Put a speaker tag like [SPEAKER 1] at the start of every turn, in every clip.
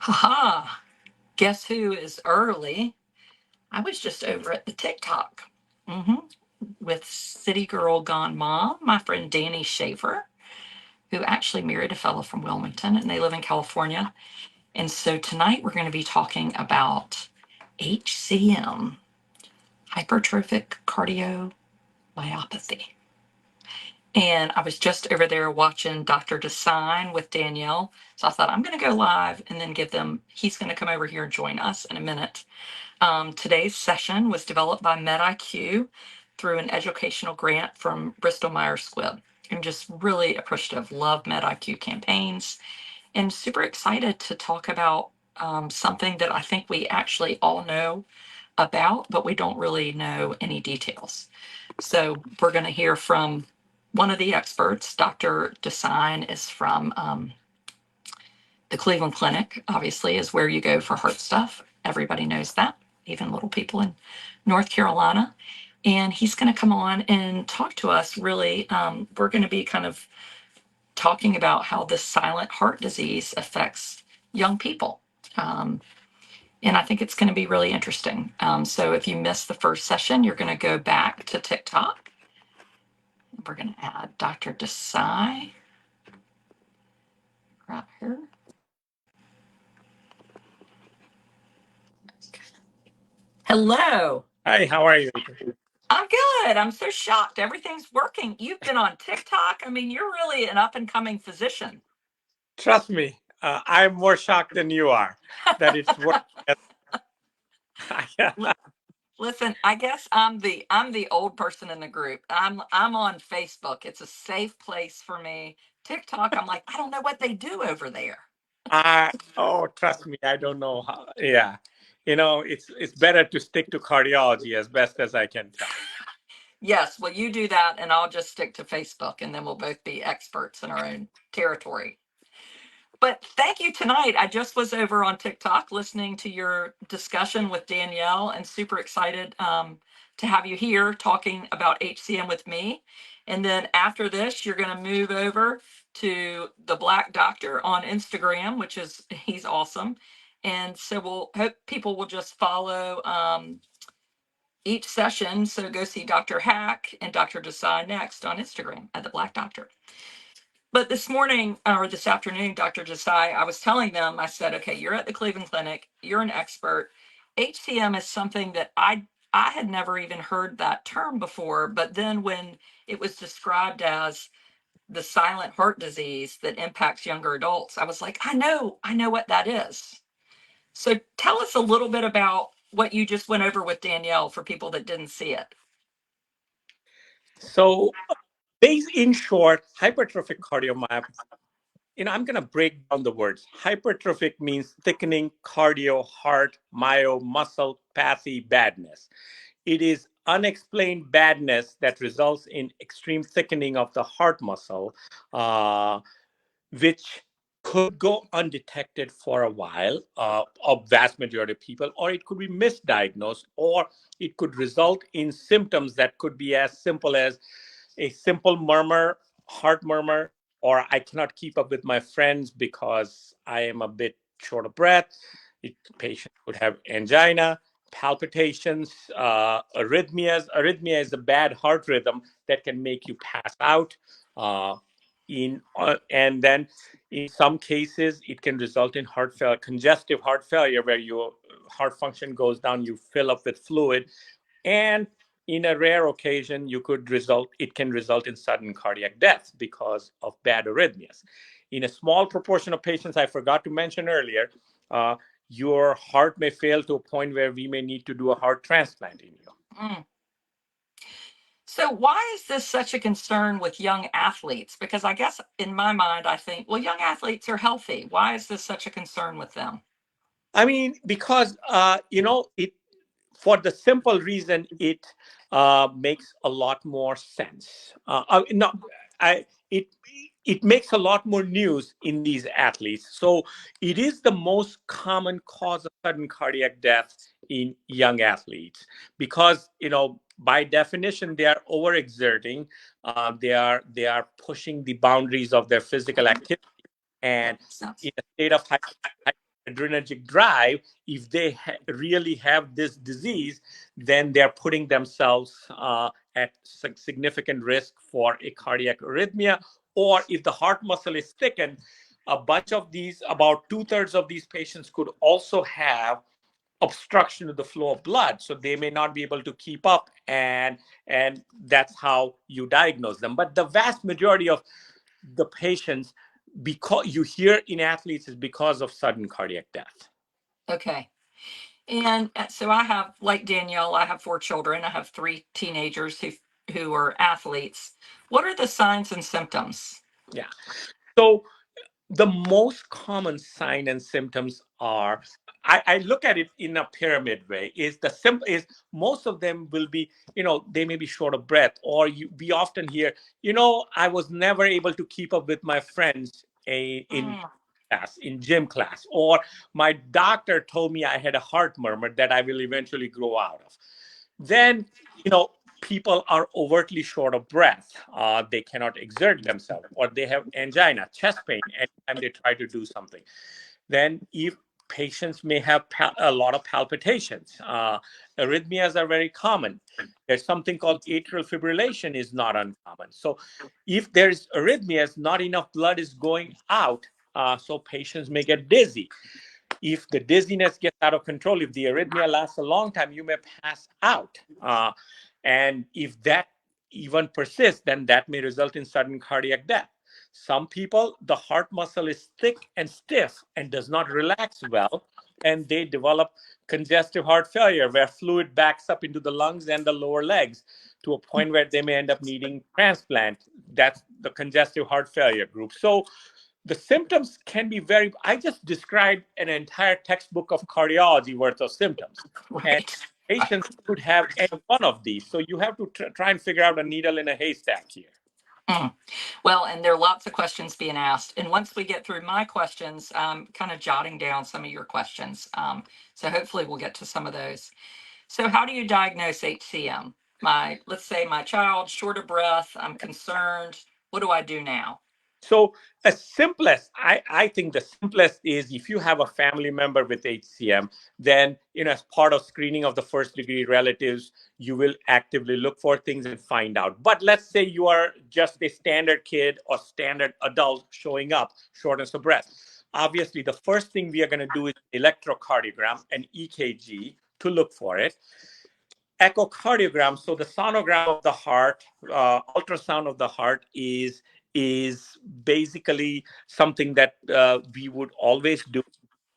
[SPEAKER 1] Haha, guess who is early? I was just over at the TikTok hmm with City Girl Gone Mom, my friend Danny Schaefer, who actually married a fellow from Wilmington and they live in California. And so tonight we're going to be talking about HCM, hypertrophic cardiomyopathy. And I was just over there watching Dr. Design with Danielle. So I thought I'm going to go live and then he's going to come over here and join us in a minute. Today's session was developed by MedIQ through an educational grant from Bristol Myers Squibb. I'm just really appreciative, love MedIQ campaigns, and super excited to talk about something that I think we actually all know about, but we don't really know any details. So we're going to hear from one of the experts. Dr. Design is from the Cleveland Clinic, obviously, is where you go for heart stuff. Everybody knows that, even little people in North Carolina. And he's going to come on and talk to us really. We're going to be kind of talking about how this silent heart disease affects young people. And I think it's going to be really interesting. So if you missed the first session, you're going to go back to TikTok. We're going to add Dr. Desai right here. Hello.
[SPEAKER 2] Hi, how are you?
[SPEAKER 1] I'm good. I'm so shocked. Everything's working. You've been on TikTok. I mean, you're really an up and coming physician.
[SPEAKER 2] Trust me, I'm more shocked than you are that it's working.
[SPEAKER 1] Listen, I guess I'm the old person in the group. I'm on Facebook. It's a safe place for me. TikTok, I'm like, I don't know what they do over there.
[SPEAKER 2] Oh, trust me, I don't know how. Yeah, it's better to stick to cardiology as best as I can tell.
[SPEAKER 1] Yes, well, you do that, and I'll just stick to Facebook, and then we'll both be experts in our own territory. But thank you tonight. I just was over on TikTok listening to your discussion with Danielle and super excited to have you here talking about HCM with me. And then after this, you're going to move over to the Black Doctor on Instagram, he's awesome. And so we'll hope people will just follow each session. So go see Dr. Hack and Dr. Desai next on Instagram at the Black Doctor. But this morning or this afternoon, Dr. Desai, I was telling them, I said, okay, you're at the Cleveland Clinic, you're an expert. HCM is something that I had never even heard that term before. But then when it was described as the silent heart disease that impacts younger adults, I was like, I know what that is. So tell us a little bit about what you just went over with Danielle for people that didn't see it.
[SPEAKER 2] So, in short, hypertrophic cardiomyopathy. I'm going to break down the words. Hypertrophic means thickening, cardio, heart, myo, muscle, pathy, badness. It is unexplained badness that results in extreme thickening of the heart muscle, which could go undetected for a while, a vast majority of people, or it could be misdiagnosed, or it could result in symptoms that could be as simple as a simple murmur, heart murmur, or I cannot keep up with my friends because I am a bit short of breath. Patient could have angina, palpitations, arrhythmias. Arrhythmia is a bad heart rhythm that can make you pass out. And then in some cases, it can result in heart failure, congestive heart failure, where your heart function goes down, you fill up with fluid, and in a rare occasion, it can result in sudden cardiac death because of bad arrhythmias. In a small proportion of patients, I forgot to mention earlier, your heart may fail to a point where we may need to do a heart transplant in you.
[SPEAKER 1] Mm. So why is this such a concern with young athletes? Because I guess in my mind, I think, well, young athletes are healthy. Why is this such a concern with them?
[SPEAKER 2] I mean, because it for the simple reason it makes a lot more sense. No, it it makes a lot more news in these athletes. So it is the most common cause of sudden cardiac death in young athletes because by definition they are overexerting. They are pushing the boundaries of their physical activity, and in a state of adrenergic drive, if they really have this disease, then they're putting themselves at significant risk for a cardiac arrhythmia. Or if the heart muscle is thickened, a bunch of these, about two-thirds of these patients could also have obstruction of the flow of blood, so they may not be able to keep up, and that's how you diagnose them. But the vast majority of the patients, because you hear in athletes, is because of sudden cardiac death.
[SPEAKER 1] Okay. And so I have, like Danielle, I have 4 children. I have 3 teenagers who are athletes. What are the signs and symptoms?
[SPEAKER 2] Yeah. So the most common sign and symptoms are, I look at it in a pyramid way, is the simple is most of them will be, they may be short of breath, or we often hear, I was never able to keep up with my friends in
[SPEAKER 1] Mm,
[SPEAKER 2] class, in gym class, or my doctor told me I had a heart murmur that I will eventually grow out of. Then, people are overtly short of breath. They cannot exert themselves, or they have angina, chest pain anytime they try to do something. Then, if patients may have a lot of palpitations, arrhythmias are very common. There's something called atrial fibrillation is not uncommon. So, if there's arrhythmias, not enough blood is going out, so patients may get dizzy. If the dizziness gets out of control, if the arrhythmia lasts a long time, you may pass out. And if that even persists, then that may result in sudden cardiac death. Some people, the heart muscle is thick and stiff and does not relax well, and they develop congestive heart failure, where fluid backs up into the lungs and the lower legs to a point where they may end up needing transplant. That's the congestive heart failure group. So the symptoms can be I just described an entire textbook of cardiology worth of symptoms. And
[SPEAKER 1] right.
[SPEAKER 2] patients could have any one of these. So you have to try and figure out a needle in a haystack here.
[SPEAKER 1] Mm. Well, and there are lots of questions being asked. And once we get through my questions, I'm kind of jotting down some of your questions. So hopefully we'll get to some of those. So how do you diagnose HCM? Let's say my child short of breath. I'm concerned. What do I do now?
[SPEAKER 2] So the simplest, I think the simplest is, if you have a family member with HCM, then, as part of screening of the first degree relatives, you will actively look for things and find out. But let's say you are just a standard kid or standard adult showing up, shortness of breath. Obviously, the first thing we are going to do is electrocardiogram and EKG to look for it. Echocardiogram, so the sonogram of the heart, ultrasound of the heart, is basically something that we would always do.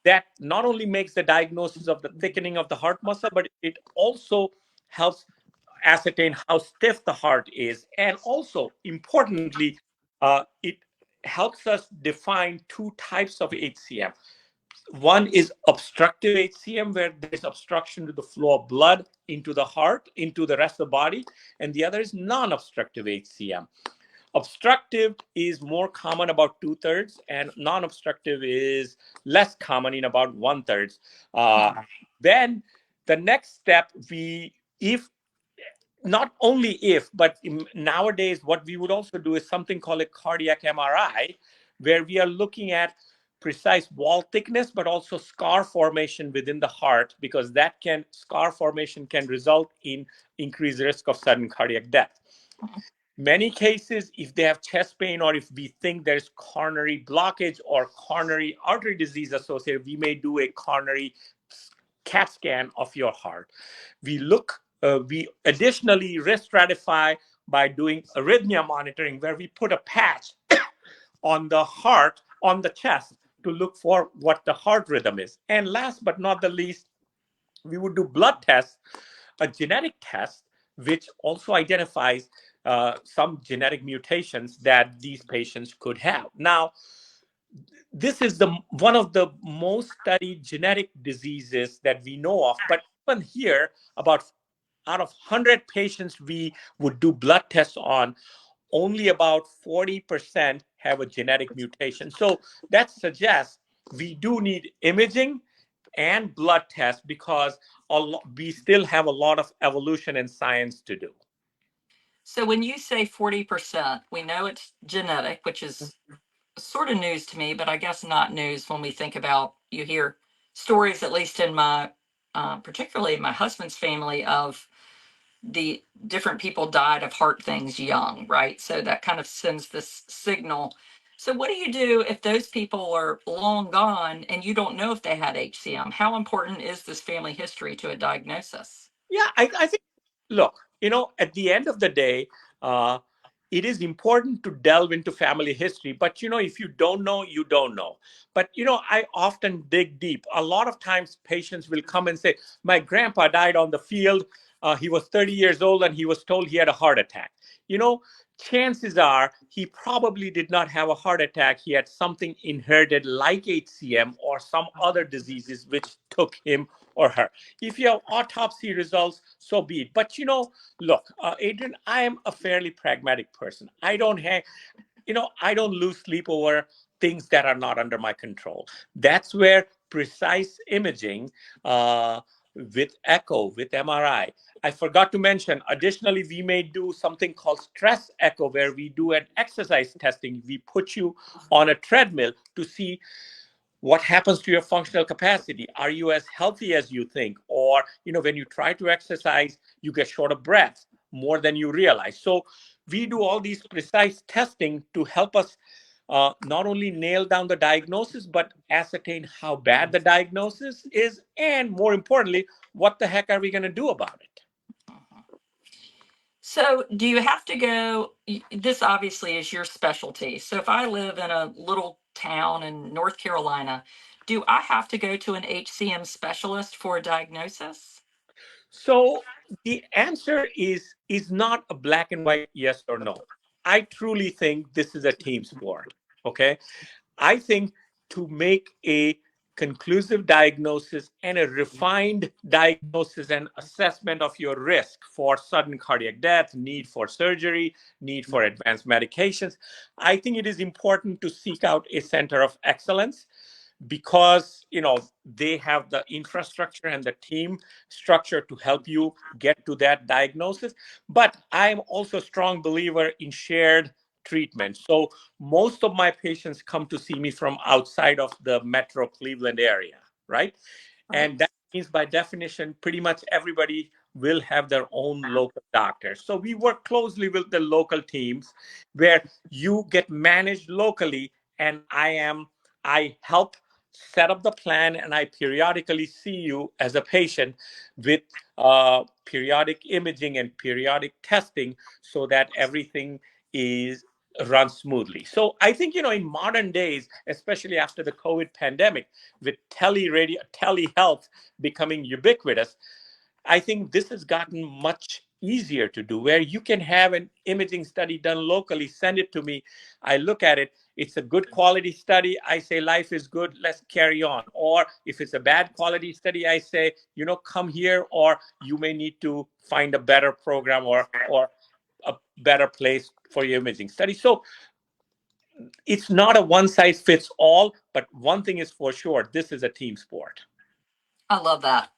[SPEAKER 2] That not only makes the diagnosis of the thickening of the heart muscle, but it also helps ascertain how stiff the heart is, and also importantly, it helps us define two types of HCM. One is obstructive HCM, where there's obstruction to the flow of blood into the heart, into the rest of the body. And the other is non obstructive HCM. Obstructive is more common, about two-thirds, and non obstructive is less common, in about one-third. Then the next step, if not only if, but nowadays, what we would also do is something called a cardiac MRI, where we are looking at precise wall thickness, but also scar formation within the heart, because scar formation can result in increased risk of sudden cardiac death. Many cases, if they have chest pain, or if we think there's coronary blockage or coronary artery disease associated, we may do a coronary CAT scan of your heart. We additionally risk stratify by doing arrhythmia monitoring, where we put a patch on the heart, on the chest, to look for what the heart rhythm is. And last but not the least, we would do blood tests, a genetic test, which also identifies some genetic mutations that these patients could have. Now, this is the one of the most studied genetic diseases that we know of. But even here, about out of 100 patients we would do blood tests on, only about 40% have a genetic mutation. So that suggests we do need imaging and blood tests, because we still have a lot of evolution and science to do.
[SPEAKER 1] So when you say 40%, we know it's genetic, which is sort of news to me, but I guess not news when we think about, you hear stories, at least in my, particularly my husband's family, of the different people died of heart things young, right? So that kind of sends this signal. So what do you do if those people are long gone and you don't know if they had HCM? How important is this family history to a diagnosis?
[SPEAKER 2] Yeah, I think, look, at the end of the day, uh, it is important to delve into family history. But, if you don't know, you don't know. But, I often dig deep. A lot of times patients will come and say, my grandpa died on the field. He was 30 years old and he was told he had a heart attack. You know, Chances are he probably did not have a heart attack. He had something inherited like HCM or some other diseases which took him or her. If you have autopsy results, so be it. But look, Adrian, I am a fairly pragmatic person. I don't lose sleep over things that are not under my control. That's where precise imaging, with echo, with MRI. I forgot to mention, additionally, we may do something called stress echo, where we do an exercise testing. We put you on a treadmill to see what happens to your functional capacity. Are you as healthy as you think? Or when you try to exercise, you get short of breath more than you realize. So we do all these precise testing to help us not only nail down the diagnosis, but ascertain how bad the diagnosis is, and more importantly, what the heck are we going to do about it?
[SPEAKER 1] So, do you have to go? This obviously is your specialty. So, if I live in a little town in North Carolina, do I have to go to an HCM specialist for a diagnosis?
[SPEAKER 2] So the answer is not a black and white yes or no. I truly think this is a team sport. Okay, I think to make a conclusive diagnosis and a refined diagnosis and assessment of your risk for sudden cardiac death, need for surgery, need for advanced medications, I think it is important to seek out a center of excellence, because they have the infrastructure and the team structure to help you get to that diagnosis. But I'm also a strong believer in shared treatment. So most of my patients come to see me from outside of the metro Cleveland area, right?
[SPEAKER 1] Right.
[SPEAKER 2] And that means, by definition, pretty much everybody will have their own local doctor. So we work closely with the local teams, where you get managed locally, and I help set up the plan, and I periodically see you as a patient with periodic imaging and periodic testing, so that everything is run smoothly. So I think, in modern days, especially after the COVID pandemic, with telehealth becoming ubiquitous, I think this has gotten much easier to do, where you can have an imaging study done locally, send it to me. I look at it. It's a good quality study. I say, life is good. Let's carry on. Or if it's a bad quality study, I say, come here, or you may need to find a better program, or a better place for your imaging study. So it's not a one size fits all, but one thing is for sure, this is a team sport.
[SPEAKER 1] I love that.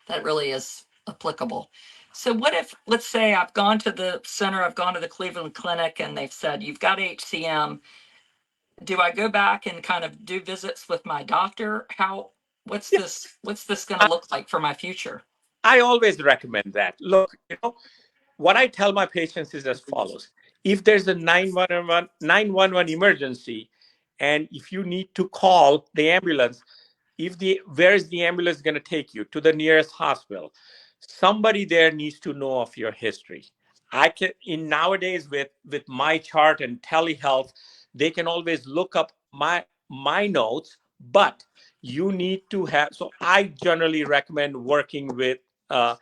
[SPEAKER 1] That really is applicable. So, what if, let's say, I've gone to the center, I've gone to the Cleveland Clinic, and they've said, you've got HCM. Do I go back and kind of do visits with my doctor?
[SPEAKER 2] Yeah,
[SPEAKER 1] what's this going to
[SPEAKER 2] I,
[SPEAKER 1] look like for my future?
[SPEAKER 2] I always recommend that. Look, what I tell my patients is as follows. If there's a 911 emergency, and if you need to call the ambulance, where is the ambulance going to take you? To the nearest hospital. Somebody there needs to know of your history. I can, in nowadays, with my chart and telehealth, they can always look up my notes. But you need to have, so I generally recommend working with a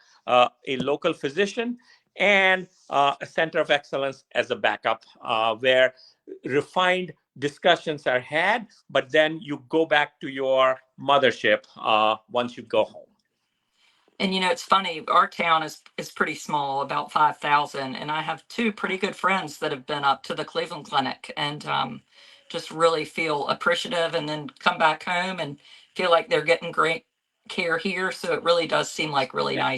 [SPEAKER 2] local physician, and a center of excellence as a backup, where refined discussions are had, but then you go back to your mothership once you go home.
[SPEAKER 1] And it's funny, our town is pretty small, about 5,000, and I have two pretty good friends that have been up to the Cleveland Clinic, and just really feel appreciative, and then come back home and feel like they're getting great care here. So it really does seem like really
[SPEAKER 2] Yeah.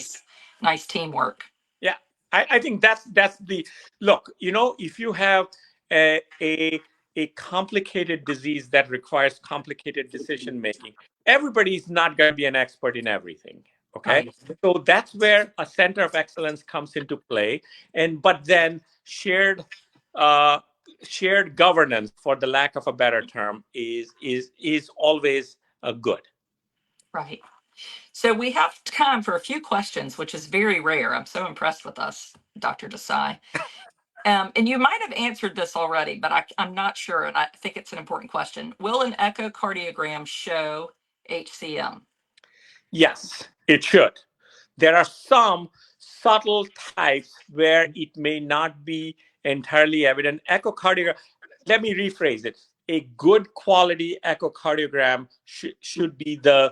[SPEAKER 1] nice teamwork.
[SPEAKER 2] Yeah, I think that's the look. If you have a a complicated disease that requires complicated decision making, everybody's not going to be an expert in everything. Okay.
[SPEAKER 1] Right.
[SPEAKER 2] So that's where a center of excellence comes into play. And but then uh, shared governance, for the lack of a better term, is always good.
[SPEAKER 1] Right. So we have time for a few questions, which is very rare. I'm so impressed with us, Dr. Desai. And you might have answered this already, but I'm not sure, and I think it's an important question. Will an echocardiogram show HCM?
[SPEAKER 2] Yes, it should. There are some subtle types where it may not be entirely evident. Echocardiogram, let me rephrase it. A good quality echocardiogram should be the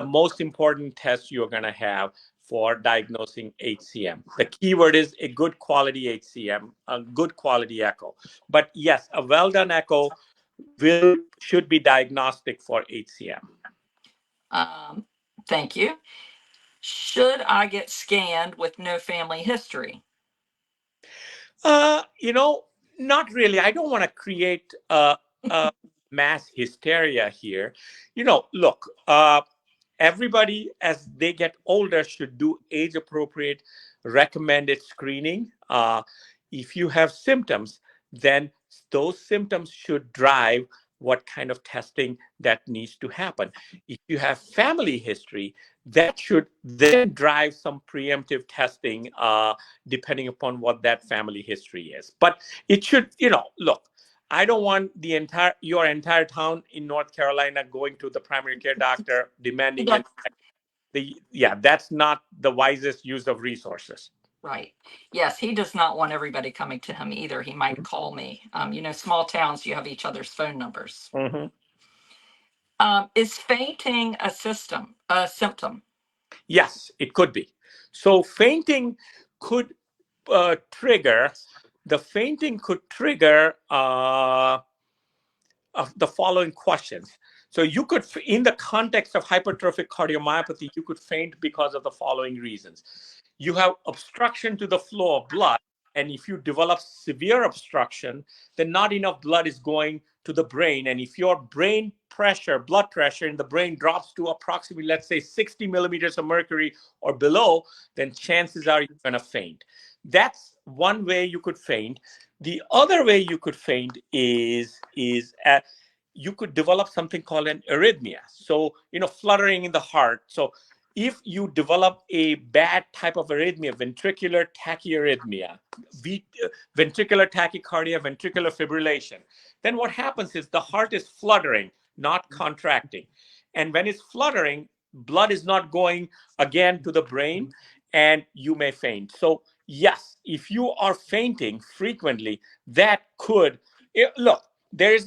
[SPEAKER 2] most important test you're going to have for diagnosing HCM. The keyword is a good quality HCM, a good quality echo. But yes, a well done echo will should be diagnostic for HCM.
[SPEAKER 1] Um, thank you. Should I get scanned with no family history?
[SPEAKER 2] You know, not really. I don't want to create a mass hysteria here. Look, everybody as they get older should do age appropriate recommended screening. If you have symptoms, then those symptoms should drive what kind of testing that needs to happen. If you have family history, that should then drive some preemptive testing, depending upon what that family history is. But it should, look, I don't want your entire town in North Carolina going to the primary care doctor
[SPEAKER 1] He
[SPEAKER 2] demanding
[SPEAKER 1] does.
[SPEAKER 2] an yeah, that's not the wisest use of resources.
[SPEAKER 1] Right. Yes, he does not want everybody coming to him either. He might call me. Small towns, you have each other's phone numbers.
[SPEAKER 2] Mhm.
[SPEAKER 1] Is fainting a symptom?
[SPEAKER 2] Yes, it could be. So could trigger fainting could trigger of the following questions. So you could, in the context of hypertrophic cardiomyopathy, you could faint because of the following reasons. You have obstruction to the flow of blood. And if you develop severe obstruction, then not enough blood is going to the brain. And if your blood pressure in the brain drops to approximately, let's say, 60 millimeters of mercury or below, then chances are you're going to faint. That's one way you could faint. The other way you could faint is you could develop something called an arrhythmia. So, fluttering in the heart. So if you develop a bad type of arrhythmia, ventricular tachyarrhythmia, ventricular tachycardia, ventricular fibrillation, then what happens is the heart is fluttering, not contracting. And when it's fluttering, blood is not going again to the brain, and you may faint. So yes, if you are fainting frequently, that could look. There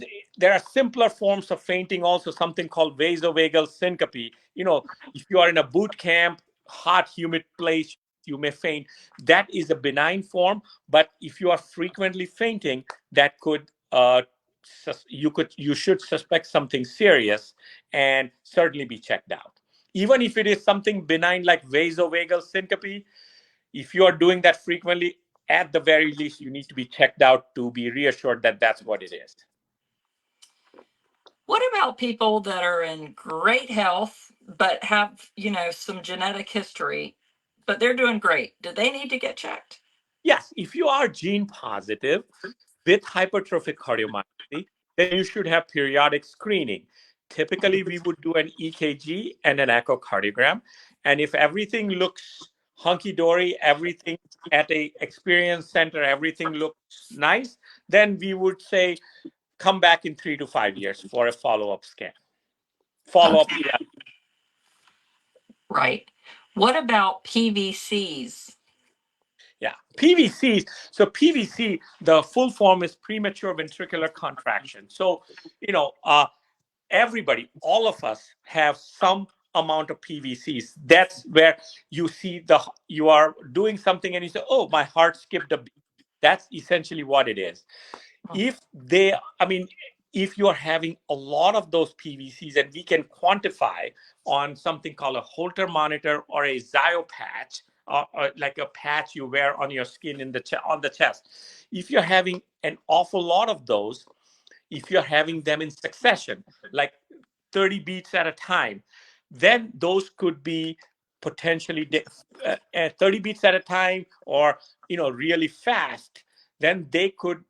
[SPEAKER 2] are simpler forms of fainting, also something called vasovagal syncope. If you are in a boot camp, hot, humid place, you may faint. That is a benign form, but if you are frequently fainting, that could you should suspect something serious and certainly be checked out. Even if it is something benign like vasovagal syncope, if you are doing that frequently, at the very least, you need to be checked out to be reassured that that's what it is.
[SPEAKER 1] What about people that are in great health but have, some genetic history, but they're doing great? Do they need to get checked?
[SPEAKER 2] Yes, if you are gene positive with hypertrophic cardiomyopathy, then you should have periodic screening. Typically, we would do an EKG and an echocardiogram. And if everything looks hunky dory, everything at a experience center, everything looks nice, then we would say come back in 3 to 5 years for a follow-up scan. Follow-up.
[SPEAKER 1] Okay. Right. What about PVCs?
[SPEAKER 2] Yeah, PVCs. So PVC, the full form is premature ventricular contraction. So, everybody, all of us have some amount of PVCs. That's where you are doing something and you say, "Oh, my heart skipped a beat." That's essentially what it is. If they, I mean, if you're having a lot of those PVCs, and we can quantify on something called a Holter monitor or a Zio patch, or like a patch you wear on your skin on the chest. If you're having an awful lot of those, if you're having them in succession, like 30 beats at a time, then those could be potentially 30 beats at a time, or really fast. Then they could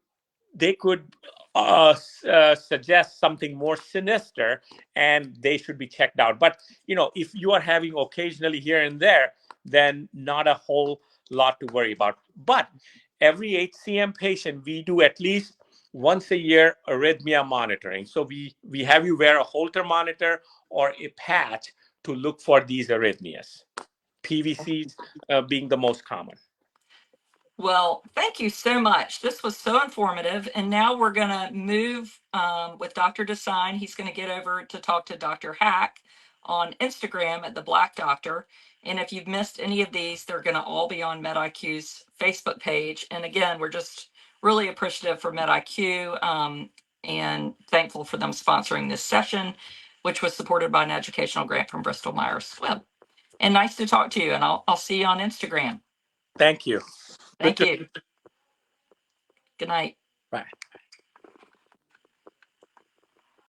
[SPEAKER 2] suggest something more sinister, and they should be checked out. But if you are having occasionally here and there, then not a whole lot to worry about. But every HCM patient, we do at least once a year arrhythmia monitoring. So we have you wear a Holter monitor or a patch to look for these arrhythmias, PVCs being the most common.
[SPEAKER 1] Well, thank you so much. This was so informative. And now we're going to move with Dr. Design. He's going to get over to talk to Dr. Hack on Instagram at the Black Doctor. And if you've missed any of these, they're going to all be on MedIQ's Facebook page. And again, we're just really appreciative for MedIQ and thankful for them sponsoring this session, which was supported by an educational grant from Bristol Myers Squibb. And nice to talk to you. And I'll see you on Instagram.
[SPEAKER 2] Thank you.
[SPEAKER 1] Thank you. Good night.
[SPEAKER 2] Bye.